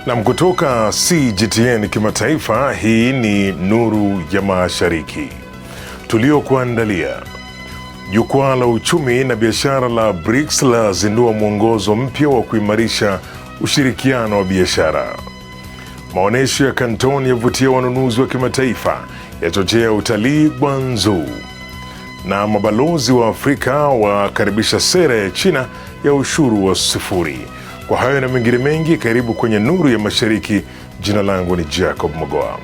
Na kutoka CGTN kimataifa, hii ni Nuru ya Mashariki tuliokuandalia. Jukwaa la uchumi na biashara la BRICS lazindua mwongozo mpya wa kuimarisha ushirikiano wa biashara. Maonesho ya Canton yavutia wanunuzi wa kimataifa, yachochea utalii Guangzhou. Na mabalozi wa Afrika wakaribisha sera ya China ya ushuru wa sifuri. Kwa hayo na mengine mengi, karibu kwenye Nuru ya Mashariki. Jina langu ni Jacob Mogoa.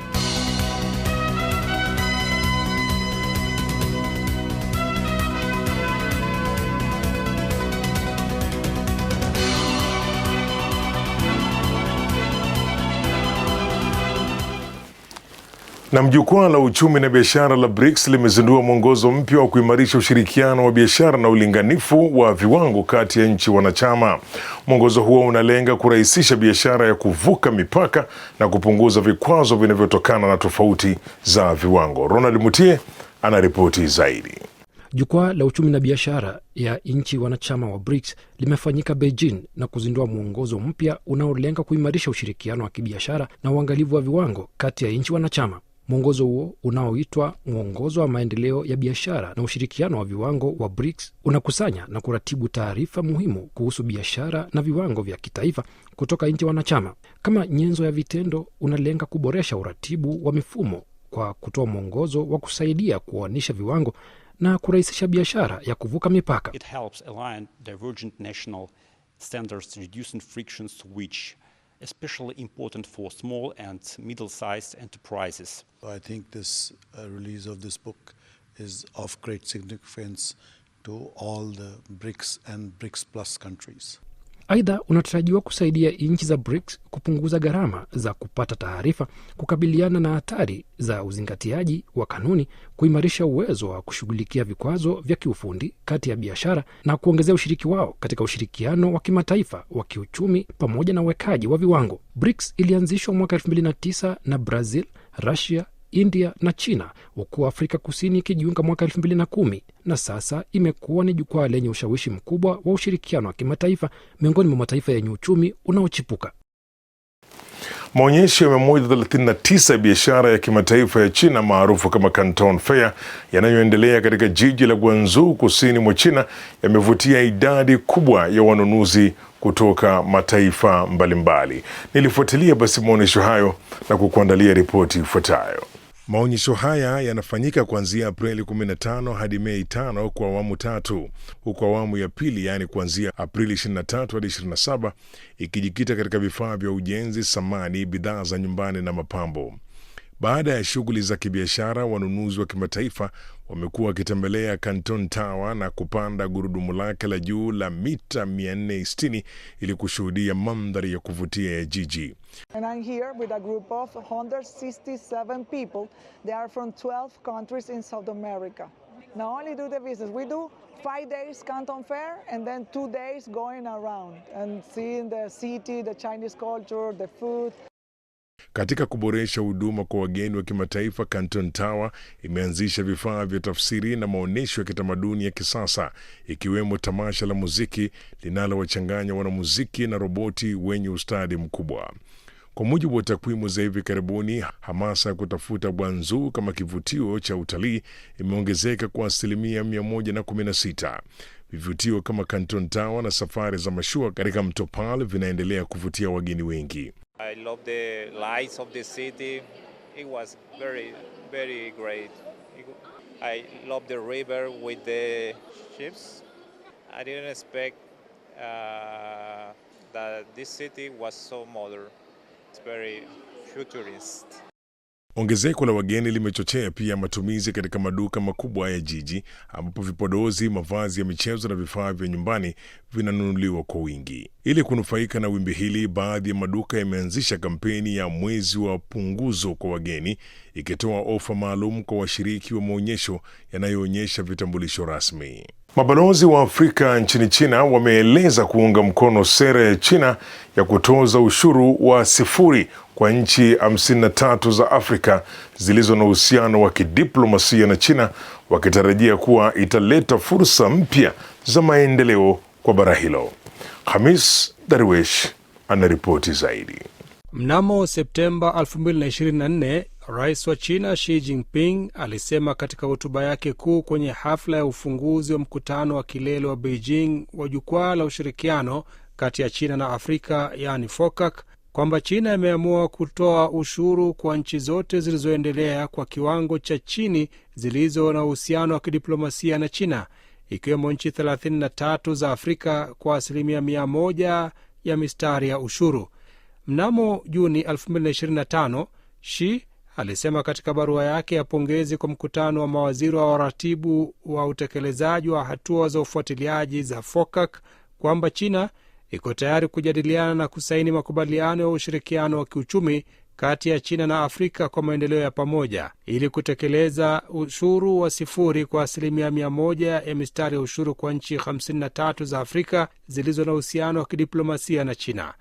Na jukwaa la uchumi na biashara la BRICS limezindua mwongozo mpya wa kuimarisha ushirikiano wa biashara na ulinganifu wa viwango kati ya nchi wanachama. Mwongozo huo unalenga kurahisisha biashara ya kuvuka mipaka na kupunguza vikwazo vinavyotokana na tofauti za viwango. Ronald Mutie anaripoti zaidi. Jukwaa la uchumi na biashara ya nchi wanachama wa BRICS limefanyika Beijing na kuzindua mwongozo mpya unaolenga kuimarisha ushirikiano wa kibiashara na uangalifu wa viwango kati ya nchi wanachama. Mwongozo huo unaoitwa Mwongozo wa Maendeleo ya Biashara na Ushirikiano wa Viwango wa BRICS unakusanya na kuratibu taarifa muhimu kuhusu biashara na viwango vya kitaifa kutoka nchi wanachama. Kama nyenzo ya vitendo, unalenga kuboresha uratibu wa mifumo kwa kutoa mwongozo wa kusaidia kuoanisha viwango na kurahisisha biashara ya kuvuka mipaka. It helps align divergent national standards, reducing frictions which especially important for small and middle-sized enterprises. I think this release of this book is of great significance to all the BRICS and BRICS Plus countries. Aidha, unatarajiwa kusaidia nchi za BRICS kupunguza gharama za kupata taarifa, kukabiliana na hatari za uzingatiaji wa kanuni, kuimarisha uwezo wa kushughulikia vikwazo vya kiufundi kati ya biashara na kuongezea ushiriki wao katika ushirikiano wa kimataifa wa kiuchumi pamoja na uwekaji wa viwango. BRICS ilianzishwa mwaka 2009 na Brazil, Russia, India na China, huku Afrika Kusini ikijiunga mwaka 2010, na sasa imekuwa ni jukwaa lenye ushawishi mkubwa wa ushirikiano wa kimataifa miongoni mwa mataifa yenye uchumi unaochipuka. Maonyesho ya 139 ya biashara ya kimataifa ya China maarufu kama Canton Fair yanayoendelea katika jiji la Guangzhou kusini mwa China yamevutia idadi kubwa ya wanunuzi kutoka mataifa mbalimbali. Nilifuatilia basi maonyesho hayo na kukuandalia ripoti ifuatayo. Maonyesho haya yanafanyika kuanzia Aprili 15 hadi Mei 5 kwa awamu tatu, huku awamu ya pili yaani kuanzia Aprili 23 hadi 27 ikijikita katika vifaa vya ujenzi, samani, bidhaa za nyumbani na mapambo. Baada ya shughuli za kibiashara, wanunuzi wa kimataifa wamekuwa wakitembelea Canton Tower na kupanda gurudumu lake la juu la mita 460 ili kushuhudia mandhari ya kuvutia ya jiji. And I'm here with a group of 167 people. They are from 12 countries in South America. Not only do the business, we do 5 days Canton Fair and then 2 days going around and seeing the city, the Chinese culture, the food. Katika kuboresha huduma kwa wageni wa kimataifa, Canton Tower imeanzisha vifaa vya tafsiri na maonyesho ya kitamaduni ya kisasa, ikiwemo tamasha la muziki linalowachanganya wanamuziki na roboti wenye ustadi mkubwa. Kwa mujibu wa takwimu za hivi karibuni, hamasa ya kutafuta Guangzhou kama kivutio cha utalii imeongezeka kwa 116%. Vivutio kama Canton Tower na safari za mashua katika mto Pearl vinaendelea kuvutia wageni wengi. I love the lights of the city. It was very, very great. I love the river with the ships. I didn't expect that this city was so modern. It's very futurist. Ongezeko la wageni limechochea pia matumizi katika maduka makubwa ya jiji, ambapo vipodozi, mavazi ya michezo na vifaa vya nyumbani vinanunuliwa kwa wingi. Ili kunufaika na wimbi hili, baadhi ya maduka yameanzisha kampeni ya mwezi wa punguzo kwa wageni, ikitoa ofa maalum kwa washiriki wa maonyesho yanayoonyesha vitambulisho rasmi. Mabalozi wa Afrika nchini China wameeleza kuunga mkono sera ya China ya kutoza ushuru wa sifuri kwa nchi 53 za Afrika zilizo na uhusiano wa kidiplomasia na China, wakitarajia kuwa italeta fursa mpya za maendeleo kwa bara hilo. Hamis Darwish anaripoti zaidi. Mnamo Septemba 2024, Rais wa China Xi Jinping alisema katika hotuba yake kuu kwenye hafla ya ufunguzi wa mkutano wa kilele wa Beijing wa jukwaa la ushirikiano kati ya China na Afrika, yani FOCAC, kwamba China imeamua kutoa ushuru kwa nchi zote zilizoendelea kwa kiwango cha chini zilizo na uhusiano wa kidiplomasia na China, ikiwemo nchi 33 za Afrika kwa 100% ya mistari ya ushuru. Mnamo Juni 2025, Xi alisema katika barua yake ya pongezi kwa mkutano wa mawaziri wa waratibu wa utekelezaji wa hatua za ufuatiliaji za FOCAC kwamba China iko tayari kujadiliana na kusaini makubaliano ya ushirikiano wa kiuchumi kati ya China na Afrika kwa maendeleo ya pamoja ili kutekeleza ushuru wa 0 kwa 100% ya mistari ya ushuru kwa nchi 53 za Afrika zilizo na uhusiano wa kidiplomasia na China.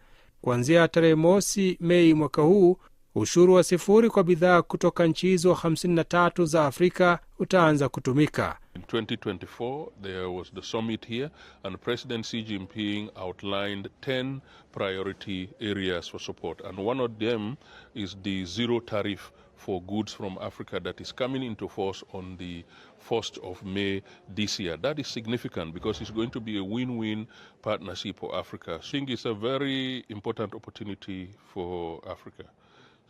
Kuanzia tarehe mosi Mei mwaka huu, ushuru wa 0 kwa bidhaa kutoka nchi hizo 53 za Afrika utaanza kutumika. In 2024, there was the summit here, and President Xi Jinping outlined 10 priority areas for support, and one of them is the zero tariff for goods from Africa that is coming into force on the 1st of May this year. That is significant because it's going to be a win-win partnership for Africa. I think it's a very important opportunity for Africa.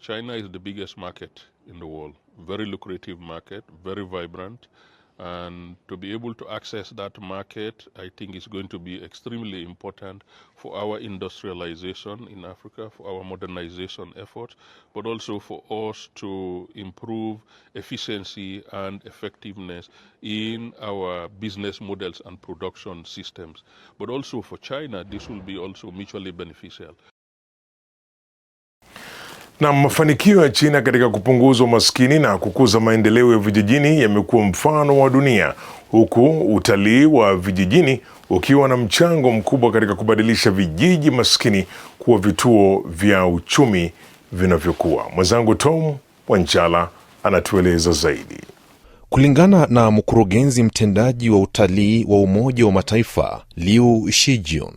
China is the biggest market in the world, very lucrative market, very vibrant, and to be able to access that market, I think is going to be extremely important for our industrialization in Africa, for our modernization efforts, but also for us to improve efficiency and effectiveness in our business models and production systems. But also for China, this will be also mutually beneficial. Na mafanikio ya China katika kupunguza umaskini na kukuza maendeleo ya vijijini yamekuwa mfano wa dunia, huku utalii wa vijijini ukiwa na mchango mkubwa katika kubadilisha vijiji maskini kuwa vituo vya uchumi vinavyokuwa. Mwenzangu Tom Wanjala anatueleza zaidi. Kulingana na mkurugenzi mtendaji wa utalii wa Umoja wa Mataifa, Liu Shijian,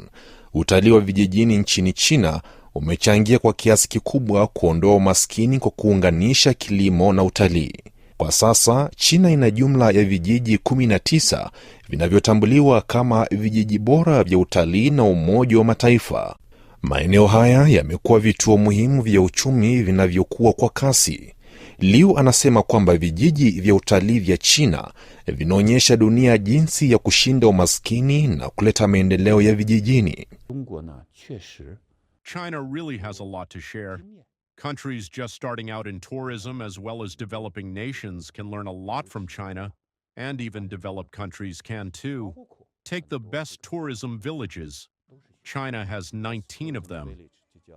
utalii wa vijijini nchini China umechangia kwa kiasi kikubwa kuondoa umaskini kwa kuunganisha kilimo na utalii. Kwa sasa, China ina jumla ya vijiji 19 vinavyotambuliwa kama vijiji bora vya utalii na Umoja wa Mataifa. Maeneo haya yamekuwa vituo muhimu vya uchumi vinavyokuwa kwa kasi. Liu anasema kwamba vijiji vya utalii vya China vinaonyesha dunia jinsi ya kushinda umaskini na kuleta maendeleo ya vijijini. China really has a lot to share. Countries just starting out in tourism as well as developing nations can learn a lot from China, and even developed countries can too. Take the best tourism villages. China has 19 of them.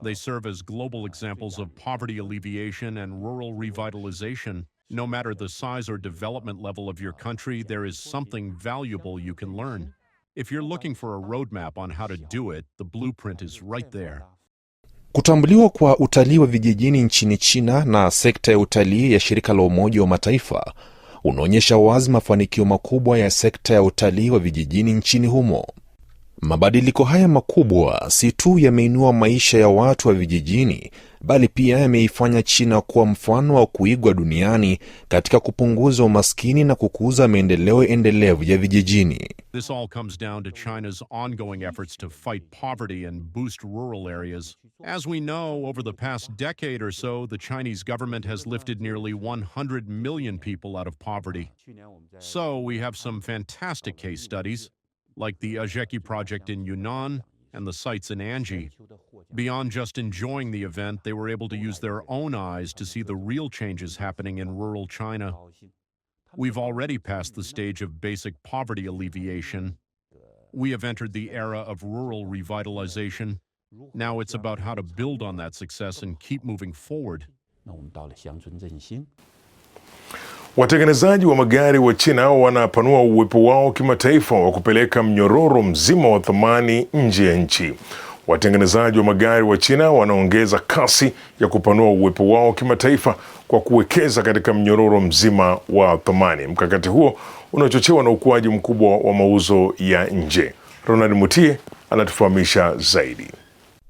They serve as global examples of poverty alleviation and rural revitalization. No matter the size or development level of your country, there is something valuable you can learn. If you're looking for a roadmap on how to do it, the blueprint is right there. Kutambuliwa kwa utalii wa vijijini nchini China na sekta ya utalii ya shirika la Umoja wa Mataifa unaonyesha wazi mafanikio makubwa ya sekta ya utalii wa vijijini nchini humo. Mabadiliko haya makubwa si tu yameinua maisha ya watu wa vijijini, bali pia yameifanya China kuwa mfano wa kuigwa duniani katika kupunguza umaskini na kukuza maendeleo endelevu ya vijijini. This all comes down to China's ongoing efforts to fight poverty and boost rural areas. As we know, over the past decade or so, the Chinese government has lifted nearly 100 million people out of poverty. So we have some fantastic case studies, like the Ajeki project in Yunnan and the sites in Anji. Beyond just enjoying the event, they were able to use their own eyes to see the real changes happening in rural China. We've already passed the stage of basic poverty alleviation. We have entered the era of rural revitalization. Now it's about how to build on that success and keep moving forward. Watengenezaji wa magari wa China wanapanua uwepo wao kimataifa wa kupeleka mnyororo mzima wa thamani nje ya nchi. Watengenezaji wa magari wa China wanaongeza kasi ya kupanua uwepo wao kimataifa kwa kuwekeza katika mnyororo mzima wa thamani. Mkakati huo unachochewa na ukuaji mkubwa wa mauzo ya nje. Ronald Mutie anatufahamisha zaidi.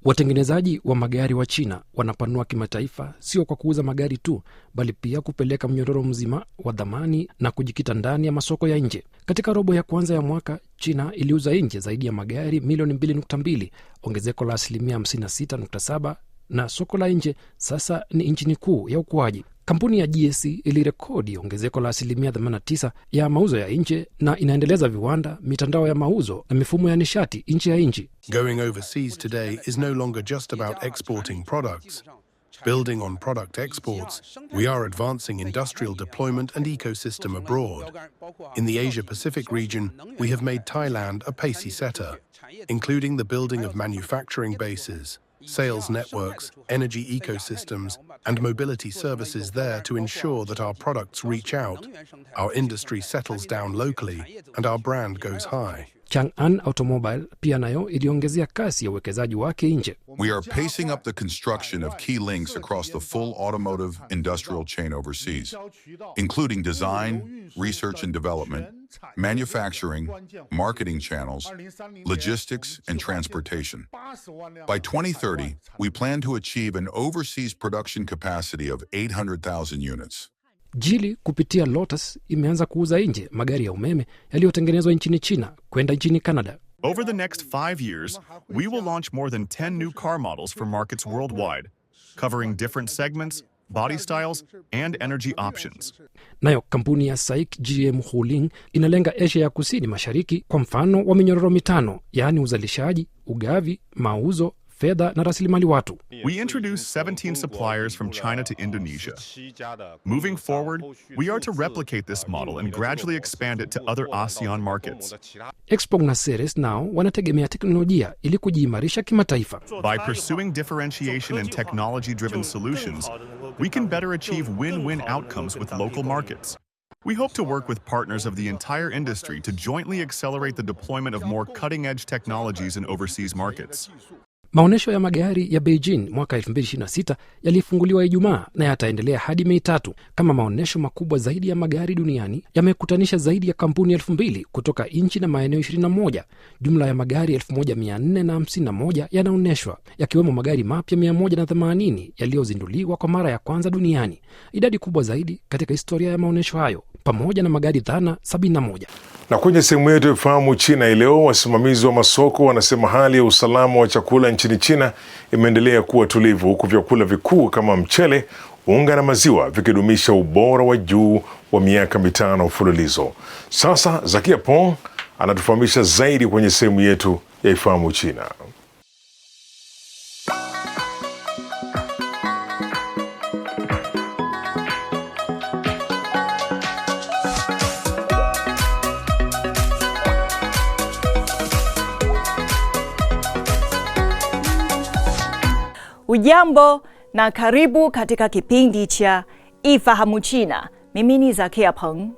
Watengenezaji wa magari wa China wanapanua kimataifa, sio kwa kuuza magari tu, bali pia kupeleka mnyororo mzima wa dhamani na kujikita ndani ya masoko ya nje. Katika robo ya kwanza ya mwaka, China iliuza nje zaidi ya magari milioni 2.2, ongezeko la 56.7%, na soko la nje sasa ni injini kuu ya ukuaji. Kampuni ya GSC ilirekodi ongezeko la 89% ya mauzo ya nje na inaendeleza viwanda, mitandao ya mauzo na mifumo ya nishati nje ya nchi. Going overseas today is no longer just about exporting products. Building on product exports, we are advancing industrial deployment and ecosystem abroad. In the Asia-Pacific region, we have made Thailand a pacey setter, including the building of manufacturing bases, sales networks, energy ecosystems, and mobility services there to ensure that our products reach out, our industry settles down locally, and our brand goes high. Chang'an Automobile pia nayo iliongezea kasi ya uwekezaji wake nje. We are pacing up the construction of key links across the full automotive industrial chain overseas, including design, research and development, manufacturing, marketing channels, logistics, and transportation. By 2030, we plan to achieve an overseas production capacity of 800,000 units. Geely kupitia Lotus imeanza kuuza nje magari ya umeme yaliyotengenezwa nchini China kwenda nchini Canada. Over the next 5 years, we will launch more than 10 new car models for markets worldwide, covering different segments, body styles, and energy options. Nayo kampuni ya SAIC GM Holding inalenga Asia ya Kusini Mashariki, kwa mfano wa minyororo mitano, yaani uzalishaji, ugavi, mauzo, fedha na rasilimali watu. We introduced 17 suppliers from China to Indonesia. Moving forward, we are to replicate this model and gradually expand it to other ASEAN markets. Xpeng na Ceres nao wanategemea teknolojia ili kujiimarisha kimataifa. By pursuing differentiation and technology-driven solutions, we can better achieve win-win outcomes with local markets. We hope to work with partners of the entire industry to jointly accelerate the deployment of more cutting-edge technologies in overseas markets. Maonesho ya magari ya Beijing mwaka 2026 yalifunguliwa Ijumaa na yataendelea hadi Mei 3. Kama maonesho makubwa zaidi ya magari duniani, yamekutanisha zaidi ya kampuni 2,000 kutoka nchi na maeneo 21. Jumla ya magari 1451 yanaoneshwa, yakiwemo magari mapya 180 yaliyozinduliwa kwa mara ya kwanza duniani, idadi kubwa zaidi katika historia ya maonesho hayo, pamoja na magari dhana 71. Na kwenye sehemu yetu Fahamu China leo, wasimamizi wa masoko wanasema hali ya usalama wa chakula nchini China imeendelea kuwa tulivu, huku vyakula vikuu kama mchele, unga na maziwa vikidumisha ubora wa juu wa miaka 5 mfululizo. Sasa Zakia Pong anatufahamisha zaidi kwenye sehemu yetu ya Fahamu China. Ujambo na karibu katika kipindi cha Ifahamu China. Mimi ni Zakia Peng.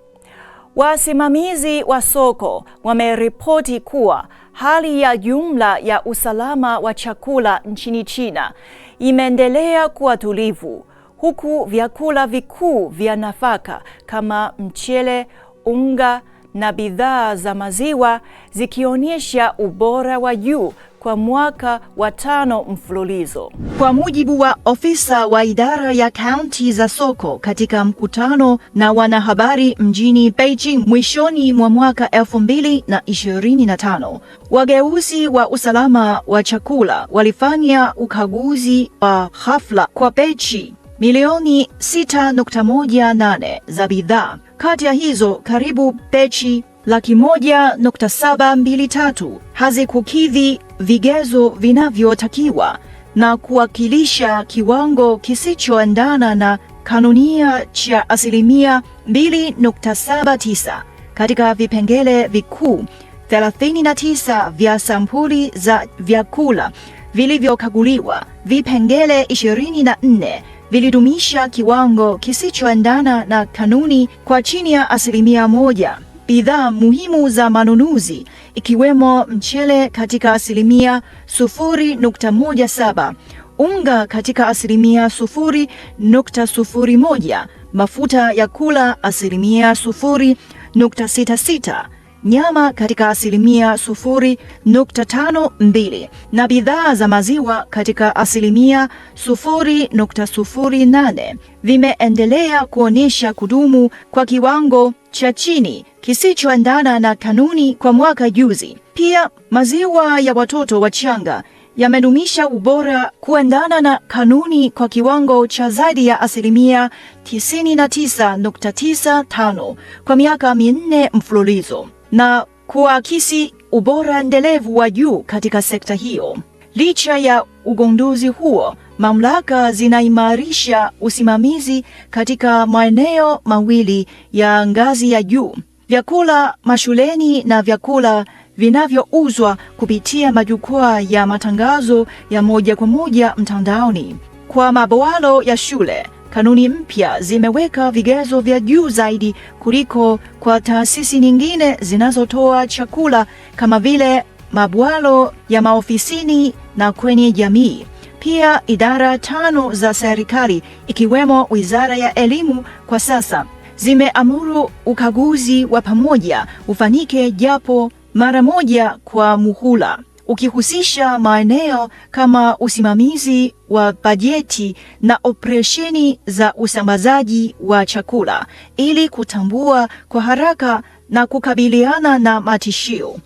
Wasimamizi wa soko wameripoti kuwa hali ya jumla ya usalama wa chakula nchini China imeendelea kuwa tulivu, huku vyakula vikuu vya nafaka kama mchele, unga na bidhaa za maziwa zikionyesha ubora wa juu kwa mwaka wa 5 mfululizo. Kwa mujibu wa ofisa wa idara ya kaunti za soko katika mkutano na wanahabari mjini Beijing mwishoni mwa mwaka 2025, wageuzi wa usalama wa chakula walifanya ukaguzi wa hafla kwa bechi milioni 6.18 za bidhaa. Kati ya hizo, karibu bechi 1,723 hazikukidhi vigezo vinavyotakiwa na kuwakilisha kiwango kisichoendana na kanunia cha 2.79 katika vipengele vikuu 39 vya sampuli za vyakula vilivyokaguliwa. Vipengele 24 vilidumisha kiwango kisichoendana na kanuni kwa chini ya 1%. Bidhaa muhimu za manunuzi ikiwemo mchele katika 0.17%, unga katika 0.01%, mafuta ya kula 0.66%, nyama katika asilimia 0.52 na bidhaa za maziwa katika asilimia 0.08 vimeendelea kuonyesha kudumu kwa kiwango cha chini kisichoendana na kanuni kwa mwaka juzi. Pia maziwa ya watoto wachanga yamedumisha ubora kuendana na kanuni kwa kiwango cha zaidi ya asilimia 99.95 kwa miaka 4 mfululizo na kuakisi ubora endelevu wa juu katika sekta hiyo. Licha ya ugunduzi huo, mamlaka zinaimarisha usimamizi katika maeneo mawili ya ngazi ya juu: vyakula mashuleni na vyakula vinavyouzwa kupitia majukwaa ya matangazo ya moja kwa moja mtandaoni. Kwa mabwalo ya shule, kanuni mpya zimeweka vigezo vya juu zaidi kuliko kwa taasisi nyingine zinazotoa chakula kama vile mabwalo ya maofisini na kwenye jamii. Pia idara 5 za serikali ikiwemo Wizara ya Elimu kwa sasa zimeamuru ukaguzi wa pamoja ufanyike japo mara moja kwa muhula, ukihusisha maeneo kama usimamizi wa bajeti na operesheni za usambazaji wa chakula ili kutambua kwa haraka na kukabiliana na matishio.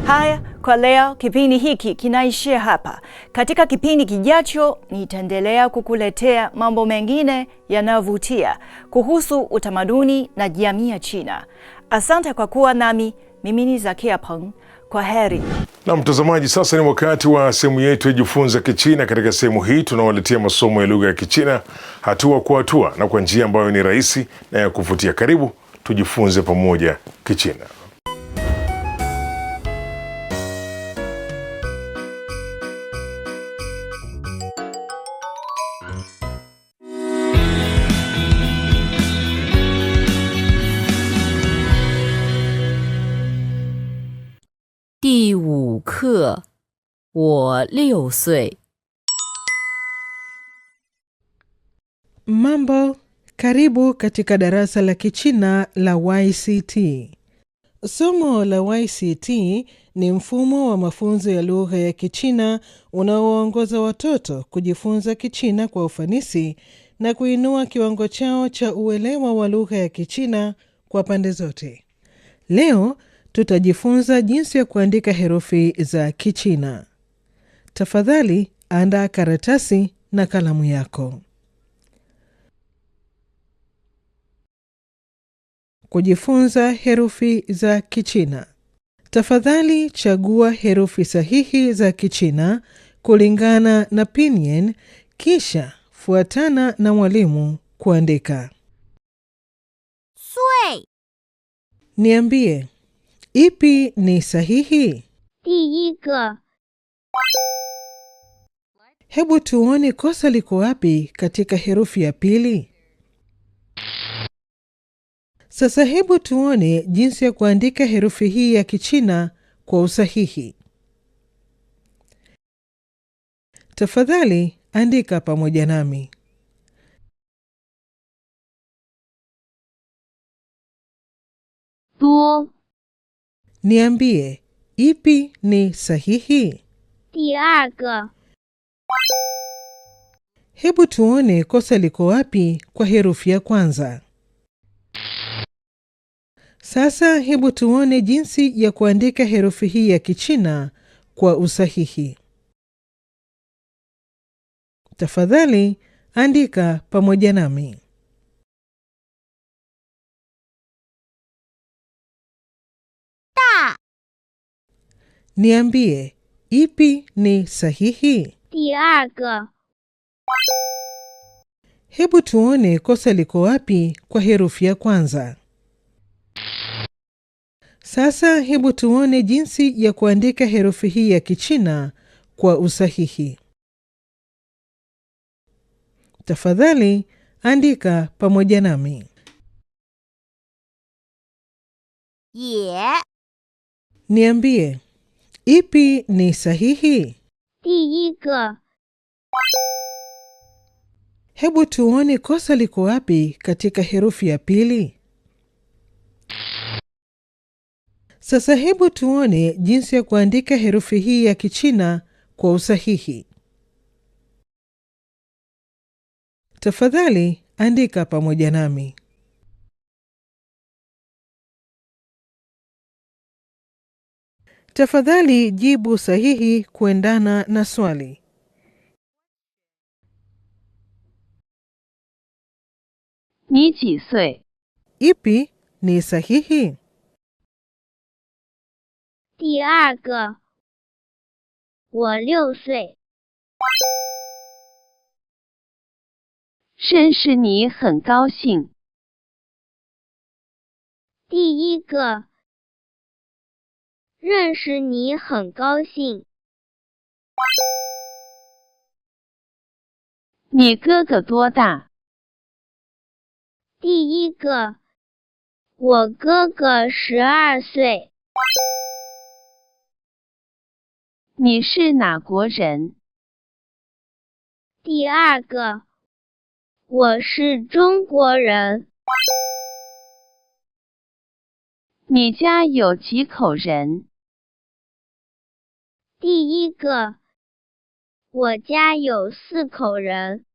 Haya, kwa leo kipindi hiki kinaishia hapa. Katika kipindi kijacho nitaendelea kukuletea mambo mengine yanayovutia kuhusu utamaduni na jamii ya China. Asante kwa kuwa nami. Mimi ni Zakia Peng. Kwa heri. Na mtazamaji, sasa ni wakati wa sehemu yetu ya Jifunze Kichina. Katika sehemu hii tunawaletea masomo ya lugha ya Kichina hatua kwa hatua na kwa njia ambayo ni rahisi na ya kuvutia. Karibu tujifunze pamoja Kichina. 第5课，我6岁。 Mambo, karibu katika darasa la Kichina la YCT. Somo la YCT ni mfumo wa mafunzo ya lugha ya Kichina unaowaongoza watoto kujifunza Kichina kwa ufanisi na kuinua kiwango chao cha uelewa wa lugha ya Kichina kwa pande zote. Leo tutajifunza jinsi ya kuandika herufi za Kichina. Tafadhali andaa karatasi na kalamu yako. Kujifunza herufi za Kichina. Tafadhali chagua herufi sahihi za Kichina kulingana na pinyin, kisha fuatana na mwalimu kuandika. Sui. Niambie, ipi ni sahihi? 第一个 Hebu tuone kosa liko wapi katika herufi ya pili. Sasa hebu tuone jinsi ya kuandika herufi hii ya Kichina kwa usahihi. Tafadhali andika pamoja nami. duo. Niambie, ipi ni sahihi? 第二个 Hebu tuone kosa liko wapi kwa herufi ya kwanza. Sasa hebu tuone jinsi ya kuandika herufi hii ya Kichina kwa usahihi. Tafadhali andika pamoja nami. 大 Niambie, ipi ni sahihi? 第二个 Hebu tuone kosa liko wapi kwa herufi ya kwanza. Sasa hebu tuone jinsi ya kuandika herufi hii ya Kichina kwa usahihi. Tafadhali andika pamoja nami. 也 Niambie, ipi ni sahihi? 第一个 Hebu tuone kosa liko wapi katika herufi ya pili. Sasa hebu tuone jinsi ya kuandika herufi hii ya Kichina kwa usahihi. Tafadhali andika pamoja nami. Tafadhali jibu sahihi kuendana na swali. Ni ji sui? Ipi ni sahihi? 第二个，我6岁。认识你很高兴。第一个，认识你很高兴。你哥哥多大？第一个，我哥哥12岁。你是哪国人？第二个，我是中国人。你家有几口人？第一个，我家有4口人。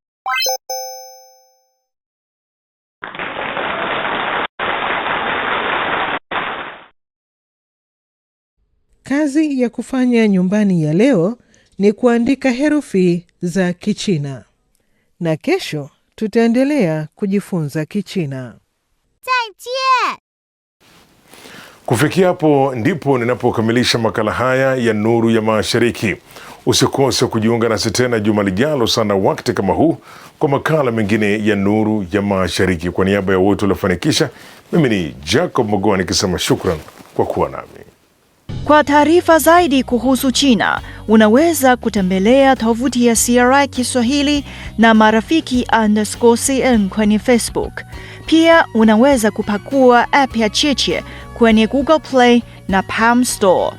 Kazi ya kufanya nyumbani ya leo ni kuandika herufi za Kichina. Na kesho tutaendelea kujifunza Kichina. 再见。 Kufikia hapo ndipo ninapokamilisha makala haya ya Nuru ya Mashariki. Usikose kujiunga nasi tena juma lijalo sana wakati kama huu kwa makala mengine ya Nuru ya Mashariki. Kwa niaba ya wote waliofanikisha, mimi ni Jacob Mogoa nikisema shukran kwa kuwa nami. Kwa taarifa zaidi kuhusu China, unaweza kutembelea tovuti ya CRI Kiswahili na marafiki_CN kwenye Facebook. Pia unaweza kupakua app ya Cheche kwenye Google Play na Palm Store.